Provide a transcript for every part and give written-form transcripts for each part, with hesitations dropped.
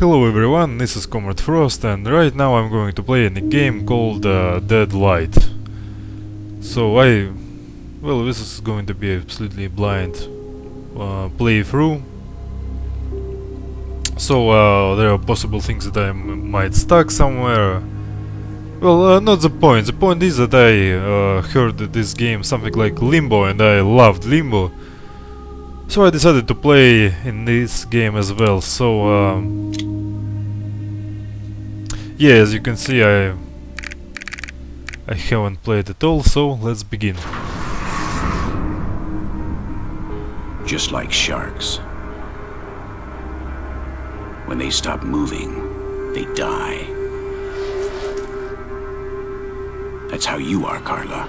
Hello everyone, this is ComradeFrost, and right now I'm going to play in a game called Deadlight. So this is going to be absolutely blind playthrough. So there are possible things that I might stuck somewhere. Well, not the point. The point is that I heard this game something like Limbo, and I loved Limbo. So I decided to play in this game as well. So yeah, as you can see, I haven't played at all. So let's begin. Just like sharks. When they stop moving, they die. That's how you are, Carla.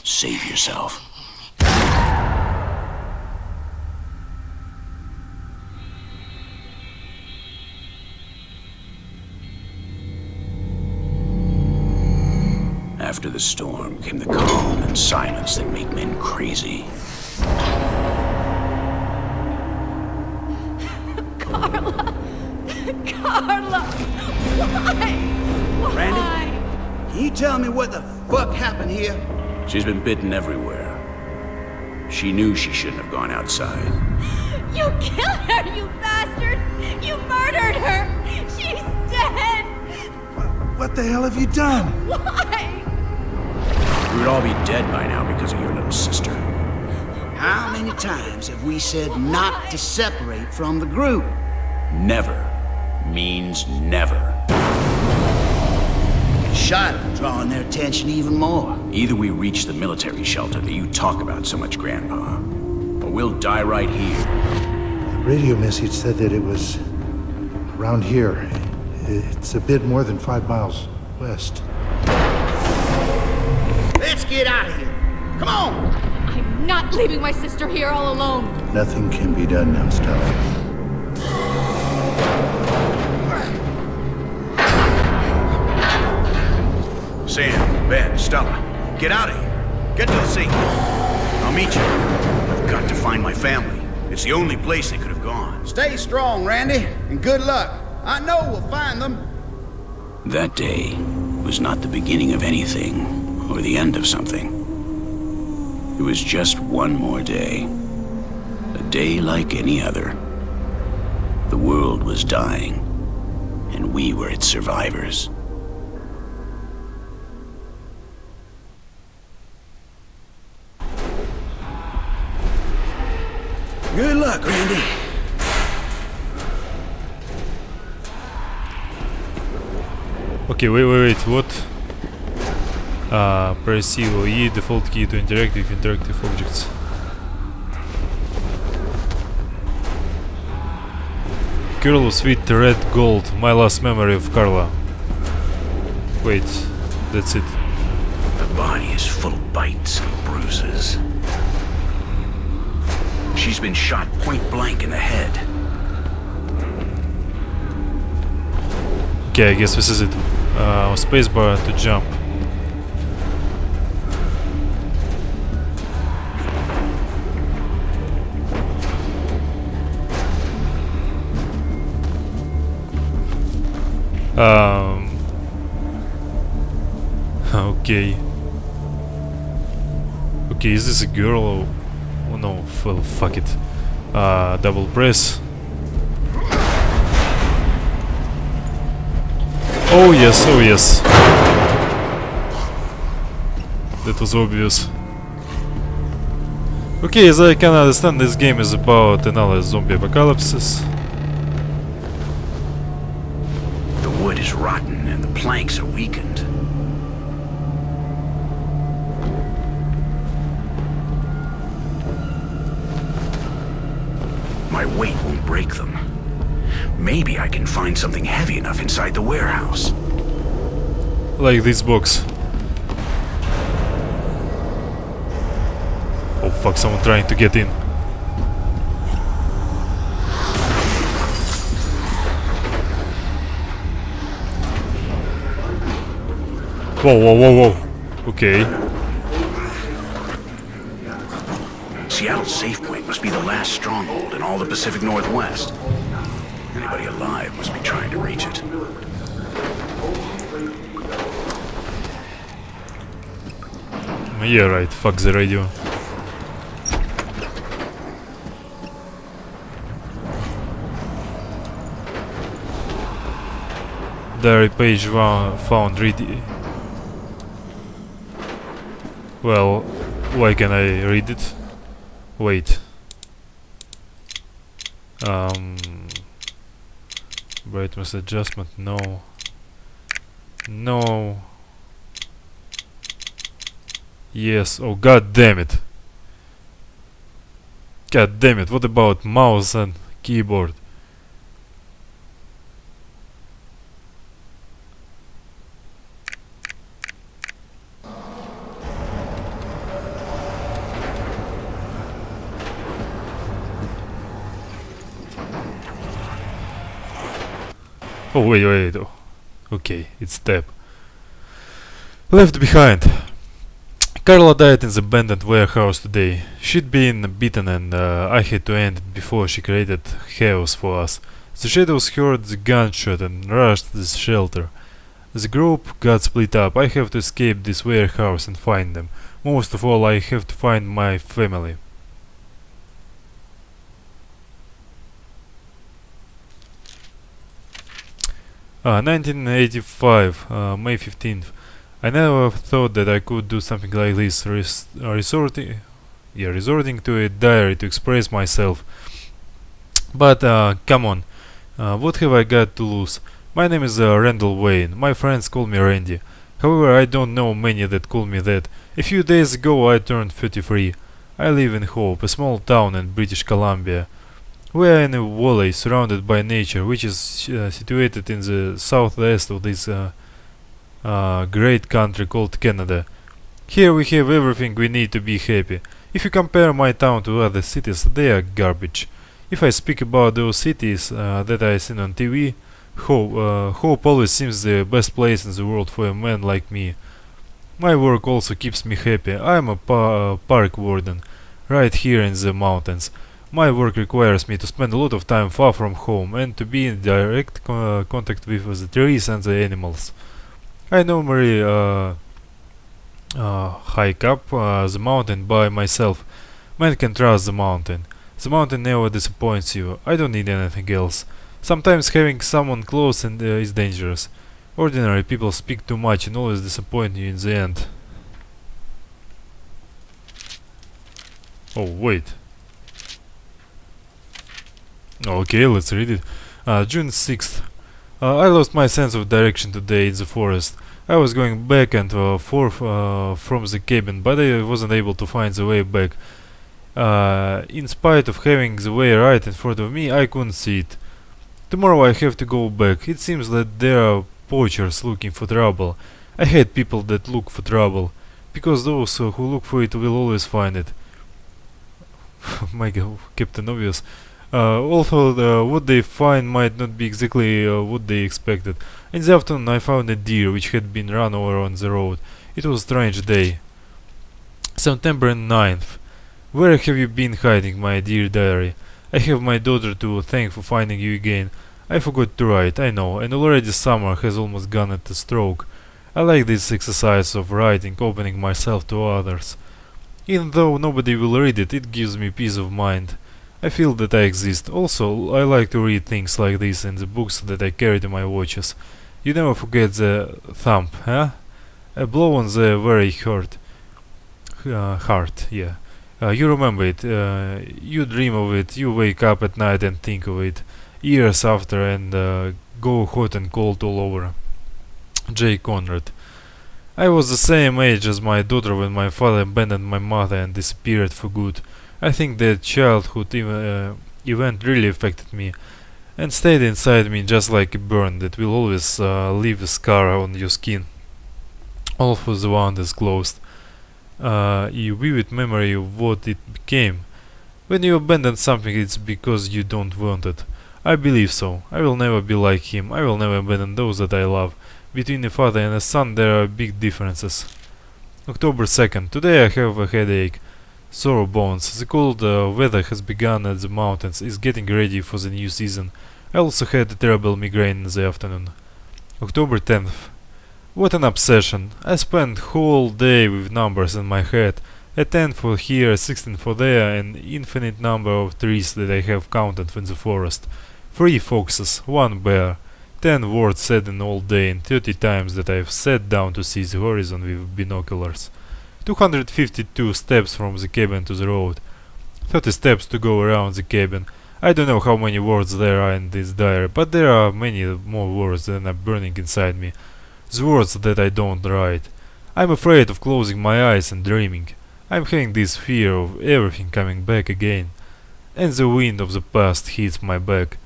Save yourself. After the storm came the calm and silence that make men crazy. Carla! Carla! Why? Randy? Can you tell me what the fuck happened here? She's been bitten everywhere. She knew she shouldn't have gone outside. You killed her, you bastard! You murdered her! She's dead! What the hell have you done? Why? We would all be dead by now because of your little sister. How many times have we said not to separate from the group? Never means never. Shot drawing their attention even more. Either we reach the military shelter that you talk about so much, Grandpa, or we'll die right here. The radio message said that it was around here. It's a bit more than 5 miles west. Let's get out of here. Come on! I'm not leaving my sister here all alone. Nothing can be done now, Stella. Sam, Ben, Stella, get out of here. Get to the sea. I'll meet you. I've got to find my family. It's the only place they could have gone. Stay strong, Randy, and good luck. I know we'll find them. That day was not the beginning of anything, or the end of something. It was just one more day. A day like any other. The world was dying, and we were its survivors. Good luck, Randy. Okay, wait, what? Press C or E, default key to interact with interactive objects. Girl of sweet red gold, my last memory of Carla. Wait, that's it. Her body is full of bites and bruises. She's been shot point blank in the head. Okay, I guess this is it. Spacebar to jump. Okay. Okay, is this a girl or... Oh no, well, fuck it. Double press. Oh yes, oh yes. That was obvious. Okay, as I can understand, this game is about another zombie apocalypse. The wood is rotten and the planks are weakened. My weight won't break them. Maybe I can find something heavy enough inside the warehouse. Like this box. Oh fuck, someone trying to get in. Whoa, whoa, whoa, whoa. Okay. Seattle's safe point must be the last stronghold in all the Pacific Northwest. Anybody alive must be trying to reach it. Yeah, right, fuck the radio. Diary page 1 found read. Well, why can I read it? Wait. Brightness adjustment, no. No. Yes, oh god damn it. God damn it, what about mouse and keyboard? Oh wait, oh. Okay, it's tab. Left behind. Carla died in the abandoned warehouse today. She'd been beaten and I had to end it before she created chaos for us. The shadows heard the gunshot and rushed the shelter. The group got split up. I have to escape this warehouse and find them. Most of all, I have to find my family. Ah, 1985, May 15th. I never thought that I could do something like this, resorting to a diary to express myself. But come on, what have I got to lose? My name is Randall Wayne. My friends call me Randy. However, I don't know many that call me that. A few days ago I turned 33. I live in Hope, a small town in British Columbia. We are in a valley surrounded by nature, which is situated in the southwest of this great country called Canada. Here we have everything we need to be happy. If you compare my town to other cities, they are garbage. If I speak about those cities that I seen on TV, Hope always seems the best place in the world for a man like me. My work also keeps me happy. I am a park warden, right here in the mountains. My work requires me to spend a lot of time far from home and to be in direct contact with the trees and the animals. I normally hike up the mountain by myself. Man can trust the mountain. The mountain never disappoints you. I don't need anything else. Sometimes having someone close is dangerous. Ordinary people speak too much and always disappoint you in the end. Oh wait. Okay, let's read it. June 6th. I lost my sense of direction today in the forest. I was going back and forth from the cabin, but I wasn't able to find the way back. In spite of having the way right in front of me, I couldn't see it. Tomorrow I have to go back. It seems that there are poachers looking for trouble. I hate people that look for trouble, because those who look for it will always find it. My God, Captain Obvious. Although what they find might not be exactly what they expected. In the afternoon I found a deer which had been run over on the road. It was a strange day. September 9th. Where have you been hiding, my dear diary? I have my daughter to thank for finding you again. I forgot to write, I know, and already summer has almost gone at a stroke. I like this exercise of writing, opening myself to others. Even though nobody will read it, it gives me peace of mind. I feel that I exist. Also, I like to read things like this in the books that I carry to my watches. You never forget the thump, huh? A blow on the very heart, yeah. You remember it, you dream of it, you wake up at night and think of it, years after, and go hot and cold all over. J. Conrad. I was the same age as my daughter when my father abandoned my mother and disappeared for good. I think that childhood event really affected me and stayed inside me just like a burn that will always leave a scar on your skin. All for the one that's closed. You vivid memory of what it became. When you abandon something, it's because you don't want it. I believe so. I will never be like him. I will never abandon those that I love. Between a father and a son there are big differences. October 2nd. Today I have a headache. Sorrow bones. The cold weather has begun at the mountains, is getting ready for the new season. I also had a terrible migraine in the afternoon. October 10th. What an obsession. I spent whole day with numbers in my head. A 10 for here, 16 for there, an infinite number of trees that I have counted in the forest. 3 foxes, 1 bear, 10 words said in all day and 30 times that I've sat down to see the horizon with binoculars. 252 steps from the cabin to the road. 30 steps to go around the cabin. I don't know how many words there are in this diary, but there are many more words than are burning inside me. The words that I don't write. I'm afraid of closing my eyes and dreaming. I'm having this fear of everything coming back again. And the wind of the past hits my back.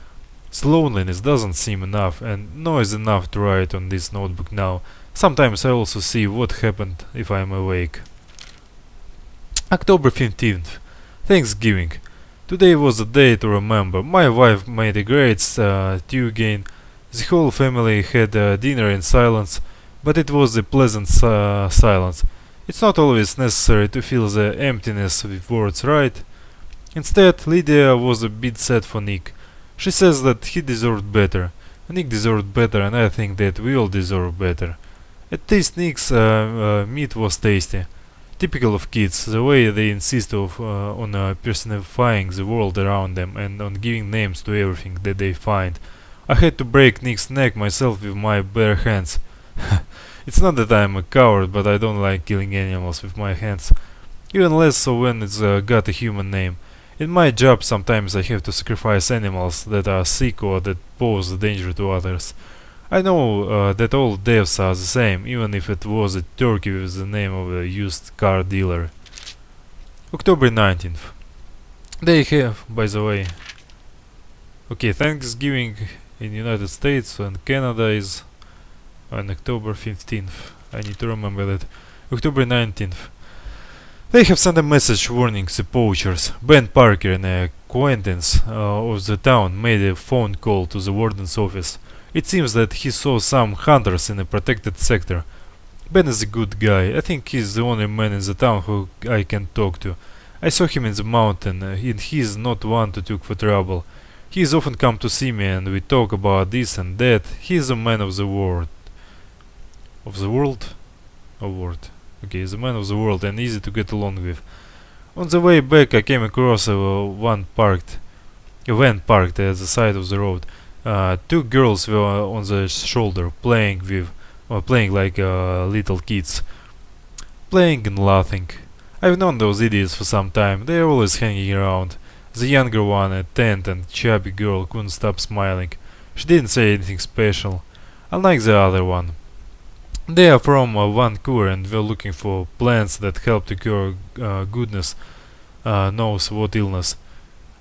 The loneliness doesn't seem enough, and noise enough to write on this notebook now. Sometimes I also see what happened if I am awake. October 15th. Thanksgiving. Today was a day to remember. My wife made a great stew again. The whole family had dinner in silence, but it was a pleasant silence. It's not always necessary to fill the emptiness with words, right? Instead, Lydia was a bit sad for Nick. She says that he deserved better. Nick deserved better, and I think that we all deserve better. At least Nick's meat was tasty. Typical of kids, the way they insist on personifying the world around them and on giving names to everything that they find. I had to break Nick's neck myself with my bare hands. It's not that I'm a coward, but I don't like killing animals with my hands. Even less so when it's got a human name. In my job sometimes I have to sacrifice animals that are sick or that pose a danger to others. I know that all deaths are the same, even if it was a turkey with the name of a used car dealer. October 19th. They have, by the way. Okay, Thanksgiving in United States and Canada is on October 15th. I need to remember that. October 19th. They have sent a message warning the poachers. Ben Parker, an acquaintance of the town, made a phone call to the warden's office. It seems that he saw some hunters in a protected sector. Ben is a good guy. I think he's the only man in the town who I can talk to. I saw him in the mountain, and he is not one to take for trouble. He is often come to see me, and we talk about this and that. He is a man of the world. Of the world? Of world. Okay, he's a man of the world and easy to get along with. On the way back, I came across a van parked at the side of the road. 2 girls were on the shoulder, playing like little kids, playing and laughing. I've known those idiots for some time. They are always hanging around. The younger one, a tanned and chubby girl, couldn't stop smiling. She didn't say anything special, unlike the other one. They are from Vancouver and were looking for plants that help to cure goodness knows what illness.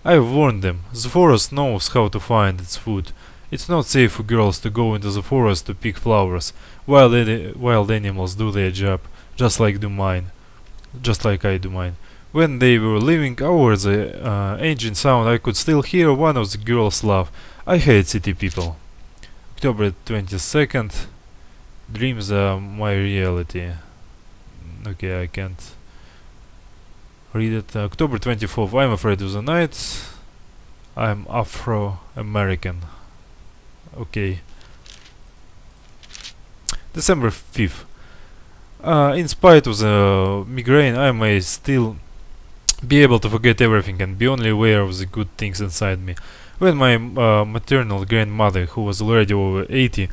I've warned them. The forest knows how to find its food. It's not safe for girls to go into the forest to pick flowers. Wild animals do their job, just like I do mine. When they were leaving over the engine sound, I could still hear one of the girls laugh. I hate city people. October 22nd. Dreams are my reality. Okay, I can't read it. October 24th. I'm afraid of the night. I'm Afro-American. Okay. December 5th. In spite of the migraine, I may still be able to forget everything and be only aware of the good things inside me. When my maternal grandmother, who was already over 80,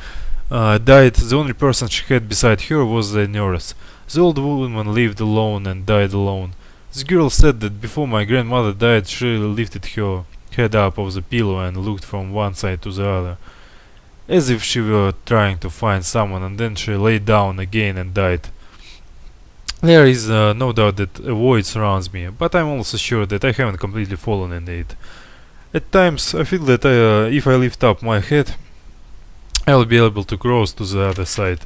died, the only person she had beside her was the nurse. The old woman lived alone and died alone. The girl said that before my grandmother died, she lifted her head up off the pillow and looked from one side to the other, as if she were trying to find someone, and then she lay down again and died. There is no doubt that a void surrounds me, but I'm also sure that I haven't completely fallen in it. At times I feel that if I lift up my head, I'll be able to cross to the other side.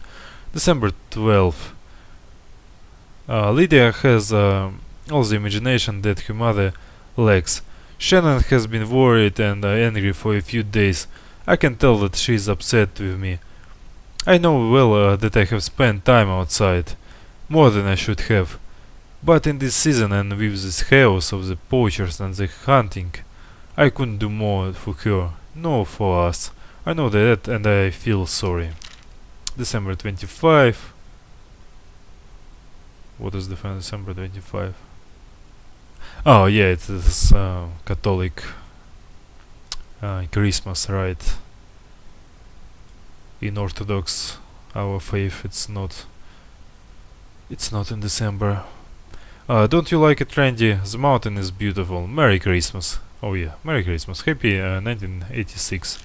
December 12th. Lydia has all the imagination that her mother lacks. Shannon has been worried and angry for a few days. I can tell that she is upset with me. I know well that I have spent time outside, more than I should have. But in this season and with this chaos of the poachers and the hunting, I couldn't do more for her, nor for us. I know that and I feel sorry. December 25. What is December 25? Oh yeah, it is Catholic Christmas, right? In Orthodox, our faith, it's not in December. Don't you like it, trendy? The mountain is beautiful. Merry Christmas. Oh yeah, Merry Christmas. Happy 1986.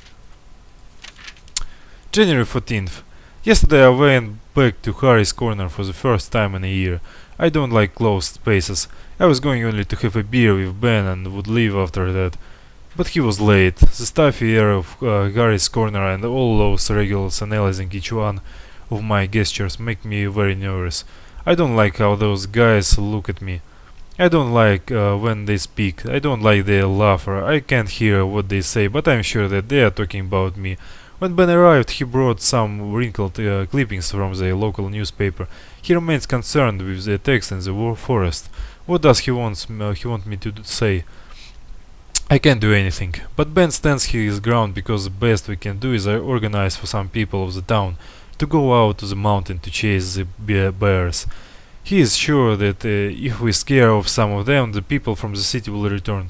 January 14th. Yesterday I went back to Harry's Corner for the first time in a year. I don't like closed spaces. I was going only to have a beer with Ben and would leave after that. But he was late. The stuffy air of Harry's Corner and all those regulars analyzing each one of my gestures make me very nervous. I don't like how those guys look at me. I don't like when they speak. I don't like their laughter. I can't hear what they say, but I'm sure that they are talking about me. When Ben arrived, he brought some wrinkled clippings from the local newspaper. He remains concerned with the attacks in the forest. What does he want me to say? I can't do anything. But Ben stands his ground because the best we can do is organize for some people of the town to go out to the mountain to chase the bears. He is sure that if we scare off some of them, the people from the city will return.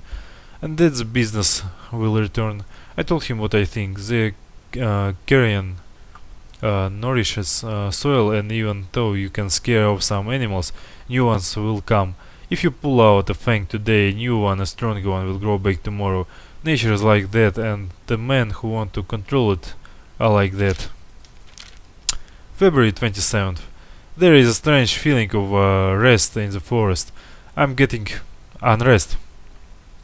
And that the business will return. I told him what I think. The carrion nourishes soil, and even though you can scare off some animals, new ones will come. If you pull out a fang today, a new one, a stronger one, will grow back tomorrow. Nature is like that, and the men who want to control it are like that. February 27th. There is a strange feeling of rest in the forest. I'm getting unrest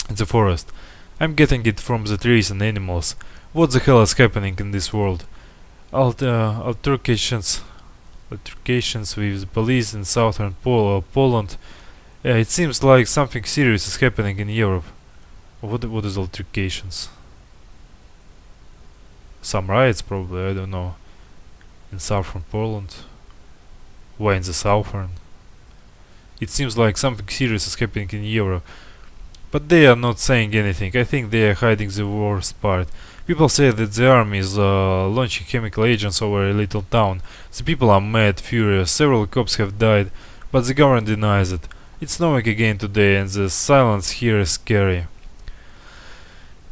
in the forest. I'm getting it from the trees and animals. What the hell is happening in this world? Altercations with the police in southern Poland. It seems like something serious is happening in Europe. What is altercations? Some riots probably, I don't know. In southern Poland. Why in the southern? It seems like something serious is happening in Europe. But they are not saying anything. I think they are hiding the worst part. People say that the army is launching chemical agents over a little town. The people are mad, furious. Several cops have died, but the government denies it. It's snowing again today, and the silence here is scary.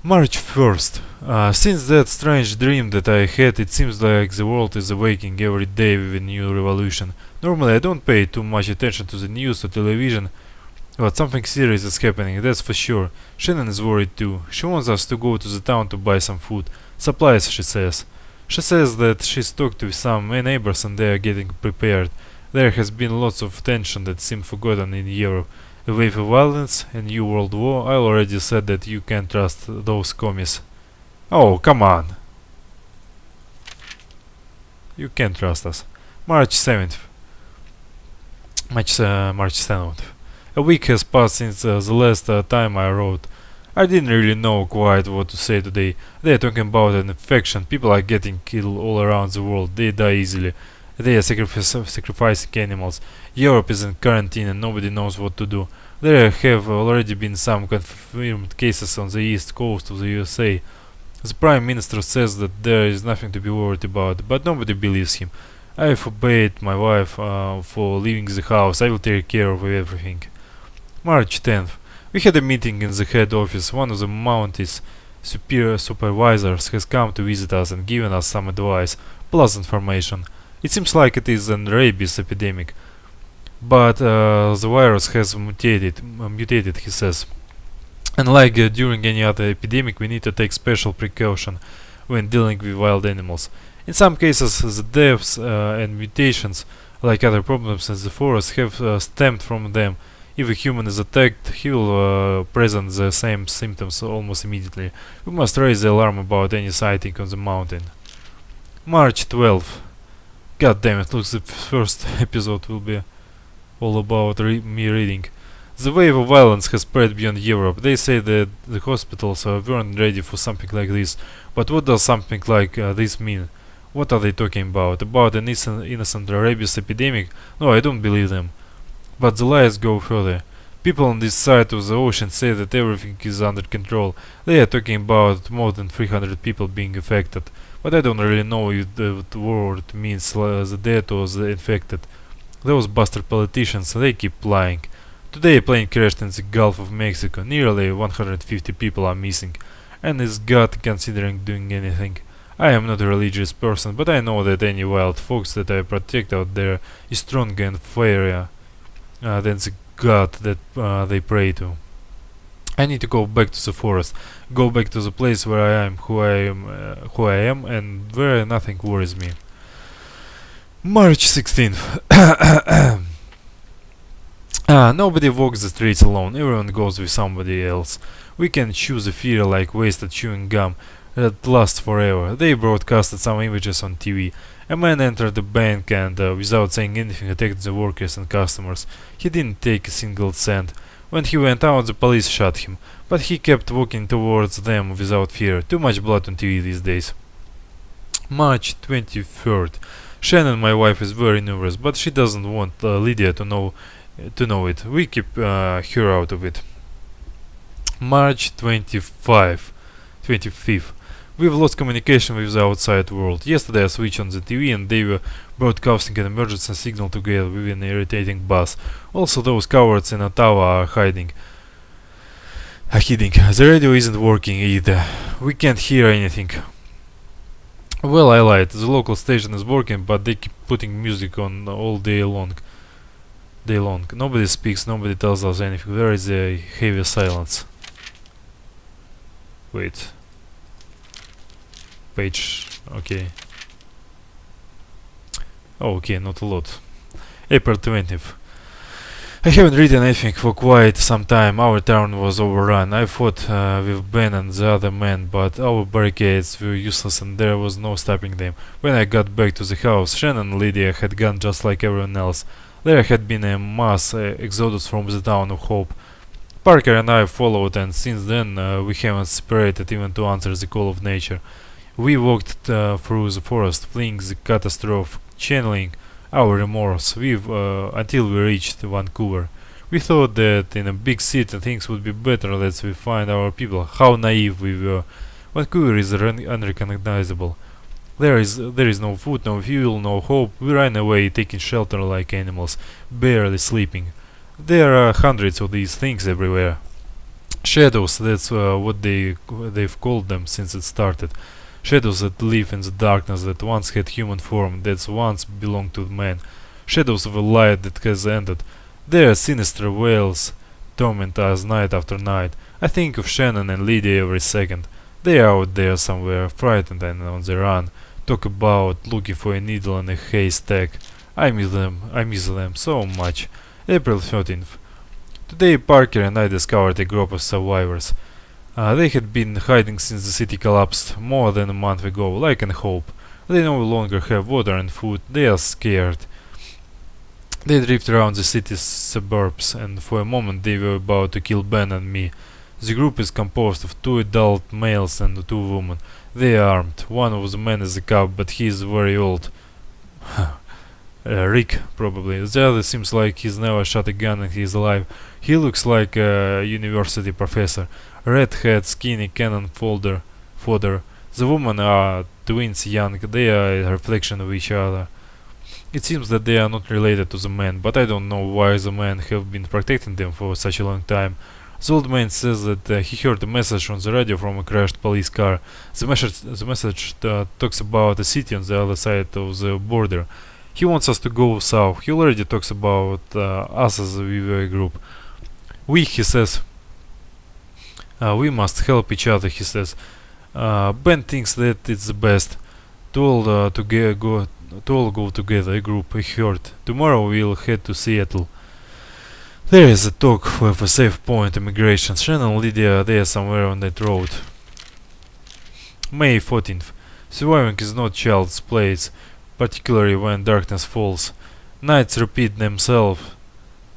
March 1st. Since that strange dream that I had, it seems like the world is awaking every day with a new revolution. Normally I don't pay too much attention to the news or television, but something serious is happening, that's for sure. Shannon is worried too. She wants us to go to the town to buy some food. Supplies, she says. She says that she's talked with some neighbors and they are getting prepared. There has been lots of tension that seemed forgotten in Europe. A wave of violence, a new world war. I already said that you can't trust those commies. Oh, come on. You can't trust us. March 7th. March 7th. A week has passed since the last time I wrote. I didn't really know quite what to say today. They are talking about an infection. People are getting killed all around the world. They die easily. They are sacrificing animals. Europe is in quarantine and nobody knows what to do. There have already been some confirmed cases on the east coast of the USA. The Prime Minister says that there is nothing to be worried about, but nobody believes him. I forbade my wife for leaving the house. I will take care of everything. March 10th. We had a meeting in the head office. One of the Mounties supervisors has come to visit us and given us some advice, plus information. It seems like it is an rabies epidemic, but the virus has mutated, he says. And like during any other epidemic, we need to take special precaution when dealing with wild animals. In some cases, the deaths and mutations, like other problems in the forest, have stemmed from them. If a human is attacked, he will present the same symptoms almost immediately. We must raise the alarm about any sighting on the mountain. March 12th. God damn it, looks the first episode will be all about me reading. The wave of violence has spread beyond Europe. They say that the hospitals weren't ready for something like this. But what does something like this mean? What are they talking about? About an innocent rabies epidemic? No, I don't believe them. But the lies go further. People on this side of the ocean say that everything is under control. They are talking about more than 300 people being affected. But I don't really know if the word means the dead or the infected. Those bastard politicians, they keep lying. Today a plane crashed in the Gulf of Mexico. Nearly 150 people are missing. And is God considering doing anything? I am not a religious person, but I know that any wild fox that I protect out there is stronger and fairer than the God that they pray to. I need to go back to the forest, go back to the place where I am, who I am, and where nothing worries me. March 16th. Nobody walks the streets alone, everyone goes with somebody else. We can chew the fear like wasted chewing gum that lasts forever. They broadcasted some images on TV. A man entered the bank and, without saying anything, attacked the workers and customers. He didn't take a single cent. When he went out, the police shot him, but he kept walking towards them without fear. Too much blood on TV these days. March 23rd. Shannon, my wife, is very nervous, but she doesn't want Lydia to know it. We keep her out of it. March 25th. We've lost communication with the outside world. Yesterday I switched on the TV and they were broadcasting an emergency signal together with an irritating buzz. Also those cowards in Ottawa are hiding. The radio isn't working either. We can't hear anything. Well, I lied. The local station is working, but they keep putting music on all day long. Nobody speaks, nobody tells us anything. There is a heavy silence. Wait. Page. Okay. Oh, okay, not a lot. April 20th. I haven't written anything for quite some time. Our town was overrun. I fought with Ben and the other men, but our barricades were useless and there was no stopping them. When I got back to the house, Shannon and Lydia had gone just like everyone else. There had been a mass exodus from the town of Hope. Parker and I followed, and since then we haven't separated even to answer the call of nature. We walked through the forest, fleeing the catastrophe, channeling our remorse until we reached Vancouver. We thought that in a big city things would be better as we find our people. How naive we were. Vancouver is unrecognizable. There is no food, no fuel, no hope. We ran away, taking shelter like animals, barely sleeping. There are hundreds of these things everywhere. Shadows, that's what they've called them since it started. Shadows that live in the darkness, that once had human form, that once belonged to man. Shadows of a light that has ended. Their sinister wails torment us night after night. I think of Shannon and Lydia every second. They are out there somewhere, frightened and on the run. Talk about looking for a needle in a haystack. I miss them so much. April 13th. Today Parker and I discovered a group of survivors. They had been hiding since the city collapsed more than a month ago, like in Hope. They no longer have water and food. They are scared. They drift around the city's suburbs, and for a moment they were about to kill Ben and me. The group is composed of 2 adult males and 2 women. They are armed. One of the men is a cop, but he is very old. Rick, probably. The other seems like he's never shot a gun in his life. He looks like a university professor. Red hat, skinny cannon fodder. The women are twins young. They are a reflection of each other. It seems that they are not related to the men, but I don't know why the men have been protecting them for such a long time. The old man says that he heard a message on the radio from a crashed police car. The message talks about a city on the other side of the border. He wants us to go south. He already talks about us as a group. He says, we must help each other, he says. Ben thinks that it's the best to all go together, a group, a herd. Tomorrow we'll head to Seattle. There is a talk of a safe point, immigration. Shannon and Lydia, they are somewhere on that road. May 14th. Surviving is not child's play, particularly when darkness falls. Nights repeat themselves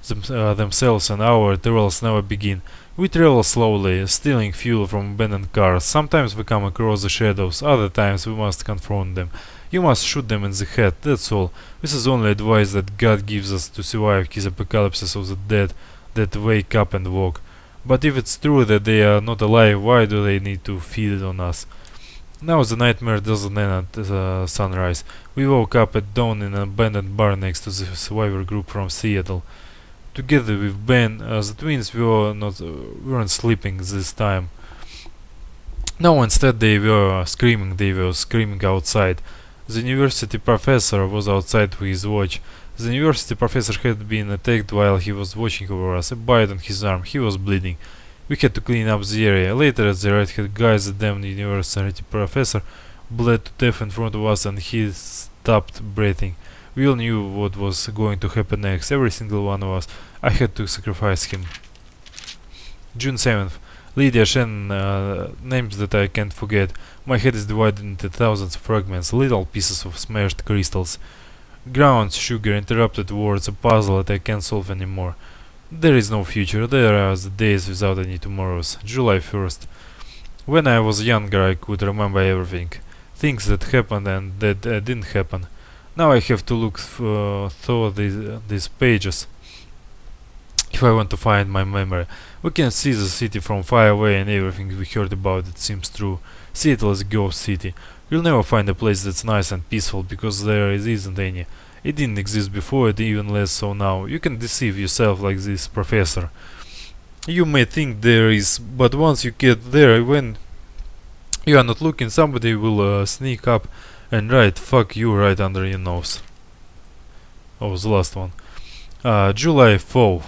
and our travels never begin. We travel slowly, stealing fuel from abandoned cars. Sometimes we come across the shadows, other times we must confront them. You must shoot them in the head, that's all. This is only advice that God gives us to survive his apocalypses of the dead that wake up and walk. But if it's true that they are not alive, why do they need to feed on us? Now the nightmare doesn't end at sunrise. We woke up at dawn in an abandoned bar next to the survivor group from Seattle. Together with Ben, the twins weren't sleeping this time. No, instead they were screaming. They were screaming outside. The university professor was outside with his watch. The university professor had been attacked while he was watching over us. A bite on his arm. He was bleeding. We had to clean up the area. Later, the red-haired guy, the damned university professor, bled to death in front of us and he stopped breathing. We all knew what was going to happen next. Every single one of us. I had to sacrifice him. June 7th. Lydia Shannon, names that I can't forget. My head is divided into thousands of fragments, little pieces of smashed crystals. Ground sugar, interrupted words, a puzzle that I can't solve anymore. There is no future, there are the days without any tomorrows. July 1st. When I was younger I could remember everything. Things that happened and that didn't happen. Now I have to look through these pages if I want to find my memory. We can see the city from far away and everything we heard about it seems true. Seattle is a ghost city. You'll never find a place that's nice and peaceful because there isn't any. It didn't exist before, and even less so now. You can deceive yourself like this professor. You may think there is, but once you get there, when you are not looking, somebody will sneak up and write "fuck you" right under your nose. Oh, the last one. July 4th.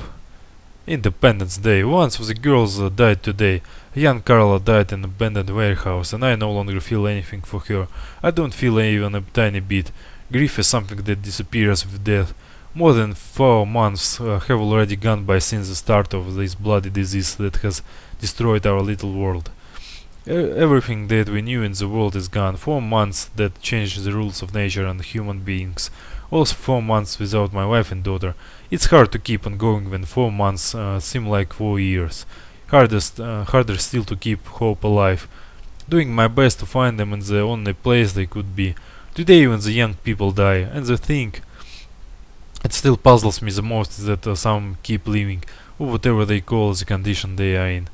Independence Day. Once the girls died today. Young Carla died in an abandoned warehouse, and I no longer feel anything for her. I don't feel even a tiny bit. Grief is something that disappears with death. More than 4 months have already gone by since the start of this bloody disease that has destroyed our little world. Everything that we knew in the world is gone. 4 months that changed the rules of nature and human beings. Also 4 months without my wife and daughter. It's hard to keep on going when 4 months seem like 4 years. Harder still to keep hope alive. Doing my best to find them in the only place they could be. Today even the young people die, and the thing that still puzzles me the most is that some keep living, or whatever they call the condition they are in.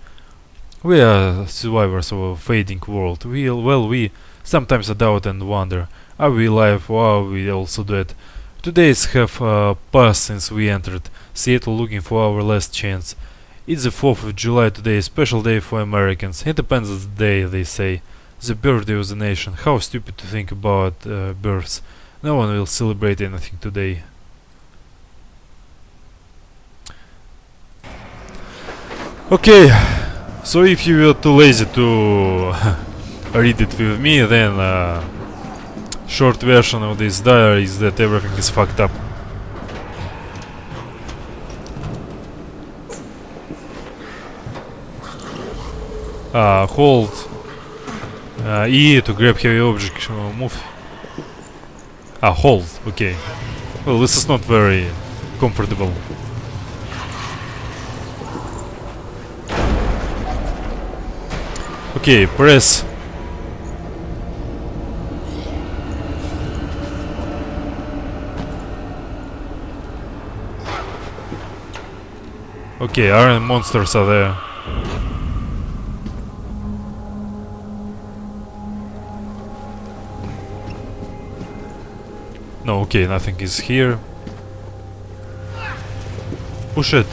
We are survivors of a fading world. We sometimes doubt and wonder, are we alive or are we also dead? 2 days have passed since we entered Seattle looking for our last chance. It's the 4th of July today, a special day for Americans. Independence Day, they say. The birthday of the nation. How stupid to think about births. No one will celebrate anything today. Okay, so if you were too lazy to read it with me, then short version of this diary is that everything is fucked up. Hold E to grab heavy object, move. Hold, okay. Well, this is not very comfortable. Okay, press. Okay, iron monsters are there. No, okay, nothing is here. Push it.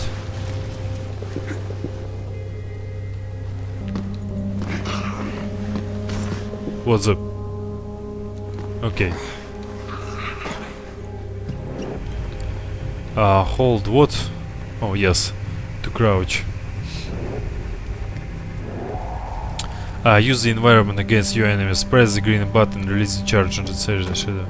What's up? Okay. Hold what? Oh yes, to crouch. Use the environment against your enemies. Press the green button, release the charge on the shadow.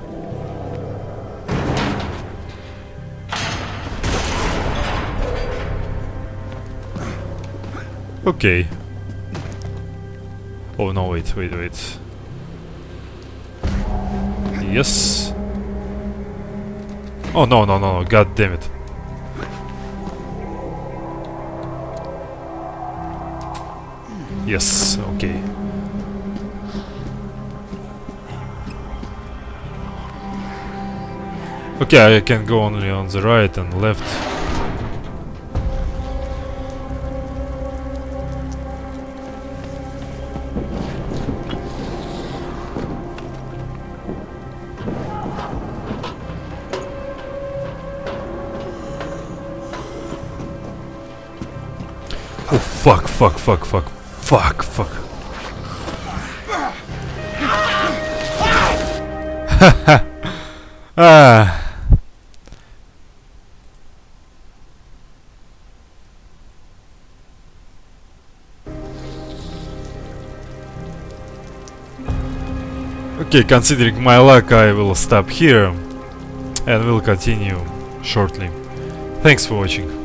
Okay. Oh no, wait. Yes. Oh no, god damn it. Yes, okay. Okay, I can go only on the right and left. Oh fuck, fuck, fuck, fuck, fuck, fuck. Ah. Okay, considering my luck, I will stop here and will continue shortly. Thanks for watching.